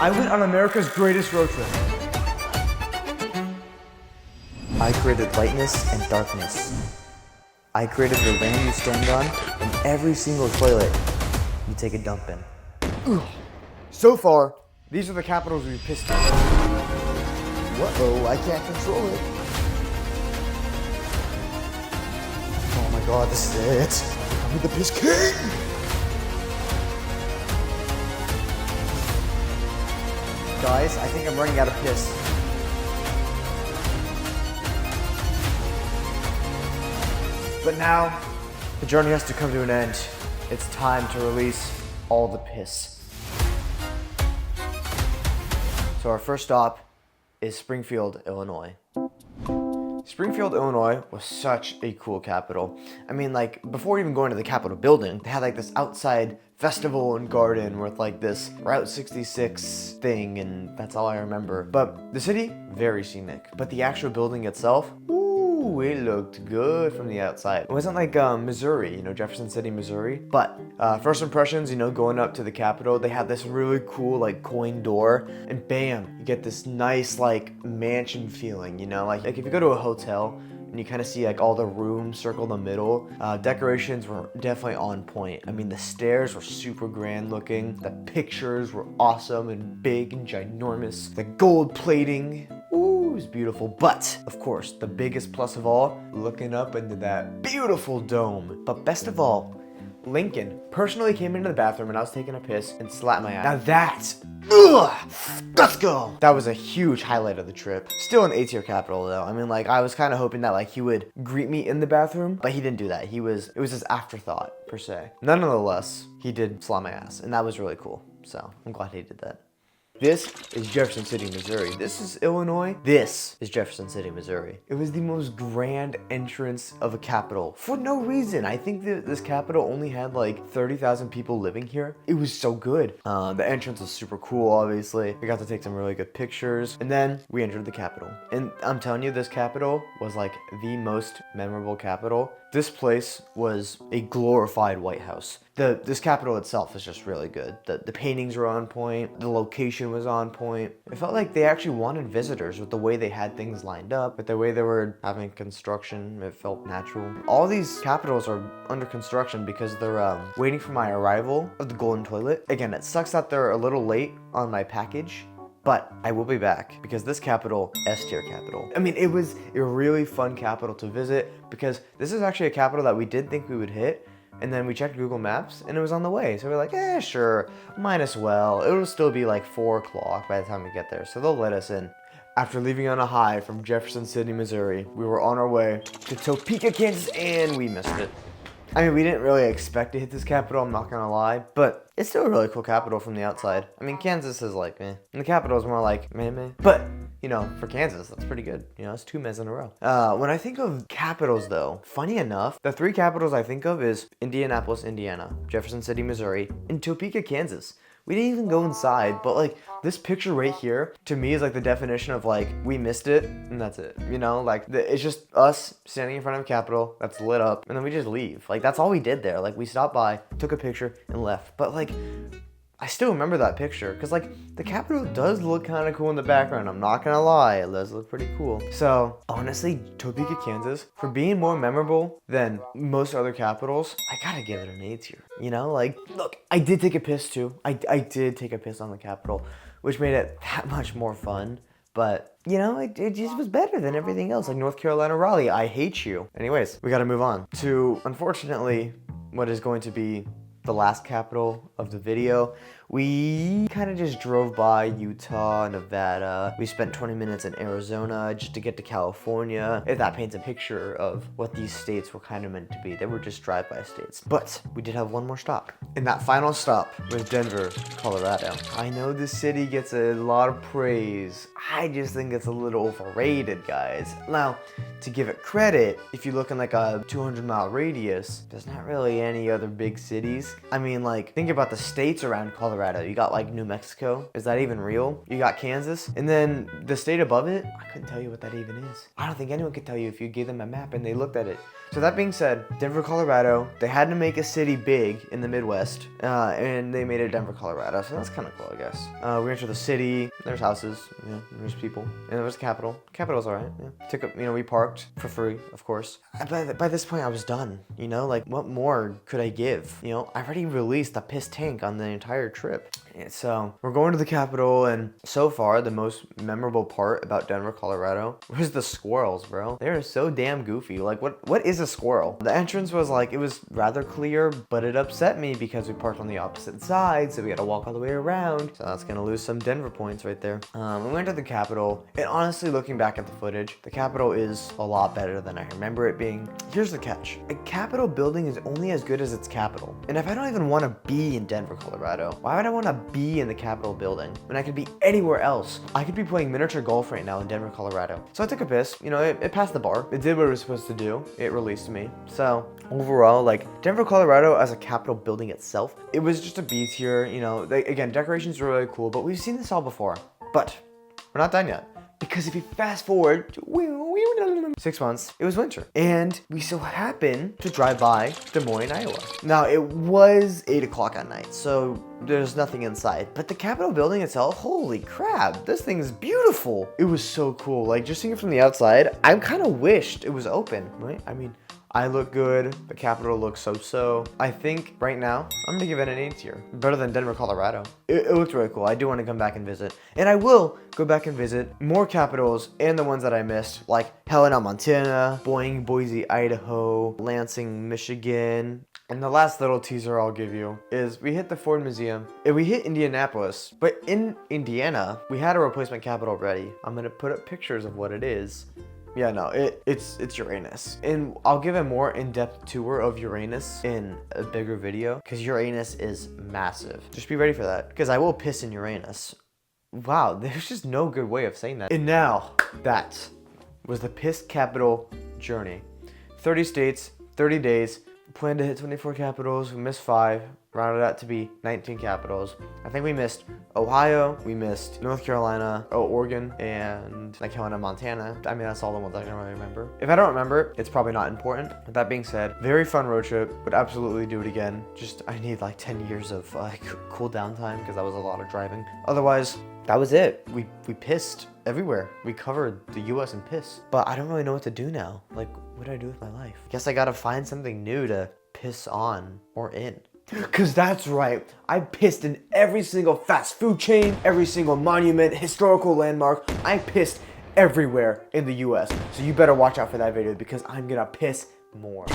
I went on America's greatest road trip. I created lightness and darkness. I created the land you stand on and every single toilet you take a dump in. So far, these are the capitals we've pissed in. Whoa, I can't control it. Oh my god, this is it. I'm the piss king! Guys, I think I'm running out of piss. But now, the journey has to come to an end. It's time to release all the piss. So our first stop is Springfield, Illinois. Springfield, Illinois was such a cool capital. I mean, like, before even going to the Capitol building, they had like this outside festival and garden with like this Route 66 thing, and that's all I remember. But the city, very scenic. But the actual building itself, ooh, it looked good from the outside. It wasn't like Missouri, you know, Jefferson City, Missouri. But first impressions, you know, going up to the Capitol, they had this really cool like coin door, and bam, you get this nice like mansion feeling, you know, like if you go to a hotel and you kind of see like all the rooms circle the middle, decorations were definitely on point. I mean, the stairs were super grand looking, the pictures were awesome and big and ginormous, the gold plating, ooh, it was beautiful. But of course, the biggest plus of all, looking up into that beautiful dome. But best of all, Lincoln personally came into the bathroom and I was taking a piss and slapped my ass. Now that's, let's go. That was a huge highlight of the trip. Still an A-tier capital though. I mean, like, I was kind of hoping that like he would greet me in the bathroom, but he didn't do that. It was his afterthought per se. Nonetheless, he did slap my ass and that was really cool. So I'm glad he did that. This is Jefferson City, Missouri. This is Illinois. This is Jefferson City, Missouri. It was the most grand entrance of a capital for no reason. I think that this capital only had like 30,000 people living here. It was so good. The entrance was super cool, obviously. We got to take some really good pictures. And then we entered the Capitol. And I'm telling you, this Capitol was like the most memorable Capitol. This place was a glorified White House. This Capitol itself is just really good. The paintings were on point. The location was on point. It felt like they actually wanted visitors with the way they had things lined up, with the way they were having construction. It felt natural. All these capitals are under construction because they're waiting for my arrival of the golden toilet. Again, it sucks that they're a little late on my package, but I will be back because this capital, S-tier capital. I mean, it was a really fun capital to visit because this is actually a capital that we did think we would hit. And then we checked Google Maps and it was on the way. So we're like, sure, might as well. It'll still be like 4 o'clock by the time we get there. So they'll let us in. After leaving on a high from Jefferson City, Missouri, we were on our way to Topeka, Kansas, and we missed it. I mean, we didn't really expect to hit this capital, I'm not gonna lie, but it's still a really cool capital from the outside. I mean, Kansas is like meh, and the capital is more like meh. But, you know, for Kansas, that's pretty good. You know, it's 2 mehs in a row. When I think of capitals though, funny enough, the 3 capitals I think of is Indianapolis, Indiana, Jefferson City, Missouri, and Topeka, Kansas. We didn't even go inside, but like this picture right here to me is like the definition of like we missed it and that's it. You know, like it's just us standing in front of a Capitol that's lit up and then we just leave. Like that's all we did there. Like we stopped by, took a picture and left. But like I still remember that picture because like the Capitol does look kind of cool in the background. I'm not gonna lie, it does look pretty cool. So honestly, Topeka, Kansas, for being more memorable than most other capitals, I gotta give it an A tier. You know, like look, I did take a piss too. I did take a piss on the Capitol, which made it that much more fun. But, you know, it just was better than everything else. Like North Carolina, Raleigh, I hate you. Anyways, we gotta move on to, unfortunately, what is going to be the last capital of the video. We kind of just drove by Utah, Nevada. We spent 20 minutes in Arizona just to get to California. If that paints a picture of what these states were kind of meant to be. They were just drive-by states. But we did have one more stop. And that final stop was Denver, Colorado. I know this city gets a lot of praise. I just think it's a little overrated, guys. Now, to give it credit, if you look in like a 200-mile radius, there's not really any other big cities. I mean, like, think about the states around Colorado. You got like New Mexico. Is that even real? You got Kansas. And then the state above it, I couldn't tell you what that even is. I don't think anyone could tell you if you gave them a map and they looked at it. So that being said, Denver, Colorado, they had to make a city big in the Midwest, and they made it Denver, Colorado. So that's kind of cool, I guess. We went to the city. There's houses, yeah, there's people, and there was the Capitol. Capitol's all right. Yeah. We parked for free, of course. By this point, I was done. Like, what more could I give? I already released a piss tank on the entire trip. And so we're going to the Capitol, and so far, the most memorable part about Denver, Colorado was the squirrels, bro. They are so damn goofy. Like, what is a squirrel? The entrance was like, it was rather clear, but it upset me because we parked on the opposite side, so we had to walk all the way around. So that's gonna lose some Denver points right there. We went to the Capitol, and honestly, looking back at the footage, the Capitol is a lot better than I remember it being. Here's the catch. A Capitol building is only as good as its Capitol. And if I don't even want to be in Denver, Colorado, why would I want to be in the Capitol building when I could be anywhere else? I could be playing miniature golf right now in Denver, Colorado. So I took a piss. It passed the bar. It did what it was supposed to do. It released me. So overall, like, Denver, Colorado as a Capitol building itself, it was just a B tier. Again, decorations were really cool, but we've seen this all before. But we're not done yet. Because if you fast forward 6 months, it was winter. And we so happened to drive by Des Moines, Iowa. Now, it was 8 o'clock at night, so there's nothing inside. But the Capitol building itself, holy crap, this thing is beautiful. It was so cool. Like, just seeing it from the outside, I kind of wished it was open, right? I mean, I look good. The Capitol looks so-so. I think right now, I'm gonna give it an A tier. Better than Denver, Colorado. It looked really cool. I do want to come back and visit. And I will go back and visit more Capitols and the ones that I missed, like Helena, Montana, Boise, Idaho, Lansing, Michigan. And the last little teaser I'll give you is we hit the Ford Museum and we hit Indianapolis. But in Indiana, we had a replacement Capitol ready. I'm gonna put up pictures of what it is. Yeah, no, it's Uranus. And I'll give a more in-depth tour of Uranus in a bigger video because Uranus is massive. Just be ready for that because I will piss in Uranus. Wow, there's just no good way of saying that. And now, that was the Piss Capitol journey. 30 states, 30 days, planned to hit 24 capitals, we missed 5. Rounded out to be 19 capitals. I think we missed Ohio, we missed North Carolina, Oregon, and like Helena, Montana. I mean, that's all the ones I can really remember. If I don't remember, it's probably not important. With that being said, very fun road trip. Would absolutely do it again. Just, I need like 10 years of cool down time because that was a lot of driving. Otherwise, that was it. We pissed everywhere. We covered the US in piss. But I don't really know what to do now. Like, what do I do with my life? Guess I gotta find something new to piss on or in. Cause that's right, I pissed in every single fast food chain, every single monument, historical landmark. I pissed everywhere in the US. So you better watch out for that video because I'm gonna piss more.